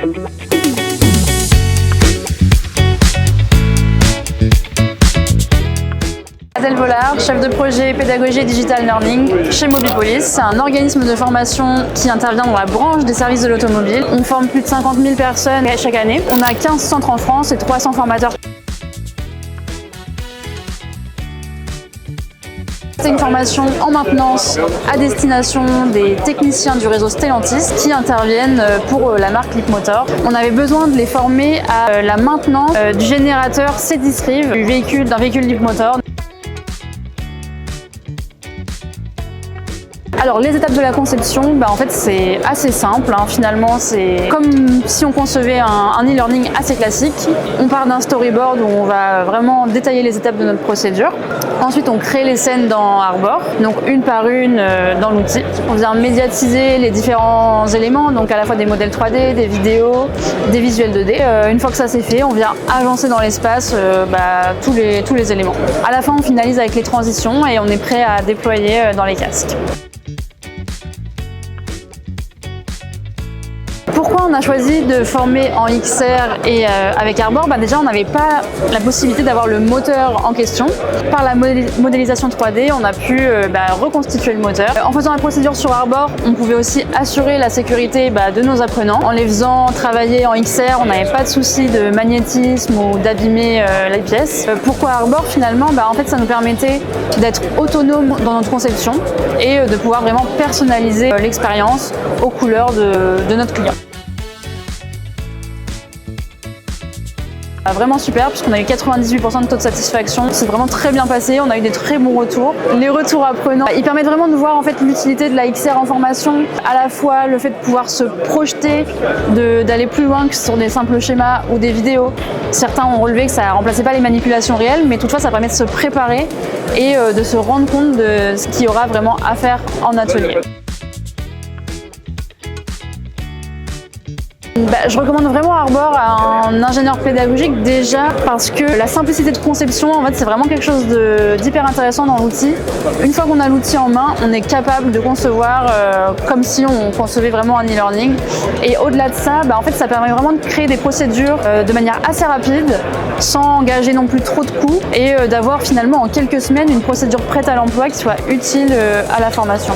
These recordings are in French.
Adèle Vollard, chef de projet pédagogie et digital learning chez Mobipolis. C'est un organisme de formation qui intervient dans la branche des services de l'automobile. On forme plus de 50 000 personnes chaque année. On a 15 centres en France et 300 formateurs. C'est une formation en maintenance à destination des techniciens du réseau Stellantis qui interviennent pour la marque Leapmotor. On avait besoin de les former à la maintenance du générateur C10 Riv, d'un véhicule Leapmotor. Alors les étapes de la conception, en fait c'est assez simple, finalement c'est comme si on concevait un e-learning assez classique. On part d'un storyboard où on va vraiment détailler les étapes de notre procédure. Ensuite on crée les scènes dans Arbor, donc une par une dans l'outil. On vient médiatiser les différents éléments, donc à la fois des modèles 3D, des vidéos, des visuels 2D. Une fois que ça c'est fait, on vient agencer dans l'espace tous les éléments. À la fin on finalise avec les transitions et on est prêt à déployer dans les casques. Pourquoi on a choisi de former en XR et avec Arbor? Déjà, on n'avait pas la possibilité d'avoir le moteur en question. Par la modélisation 3D, on a pu reconstituer le moteur. En faisant la procédure sur Arbor, on pouvait aussi assurer la sécurité de nos apprenants. En les faisant travailler en XR, on n'avait pas de souci de magnétisme ou d'abîmer les pièces. Pourquoi Arbor finalement? En fait, ça nous permettait d'être autonome dans notre conception et de pouvoir vraiment personnaliser l'expérience aux couleurs de notre client. Vraiment super puisqu'on a eu 98% de taux de satisfaction. C'est vraiment très bien passé, on a eu des très bons retours. Les retours apprenants, ils permettent vraiment de voir en fait l'utilité de la XR en formation, à la fois le fait de pouvoir se projeter, d'aller plus loin que sur des simples schémas ou des vidéos. Certains ont relevé que ça ne remplaçait pas les manipulations réelles, mais toutefois ça permet de se préparer et de se rendre compte de ce qu'il y aura vraiment à faire en atelier. Je recommande vraiment Arbor à un ingénieur pédagogique déjà parce que la simplicité de conception, en fait, c'est vraiment quelque chose d'hyper intéressant dans l'outil. Une fois qu'on a l'outil en main, on est capable de concevoir comme si on concevait vraiment un e-learning. Et au-delà de ça, en fait, ça permet vraiment de créer des procédures de manière assez rapide, sans engager non plus trop de coûts et d'avoir finalement en quelques semaines une procédure prête à l'emploi qui soit utile à la formation.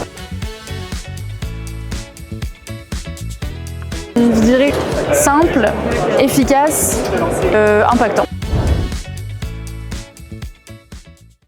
Je dirais simple, efficace, impactant.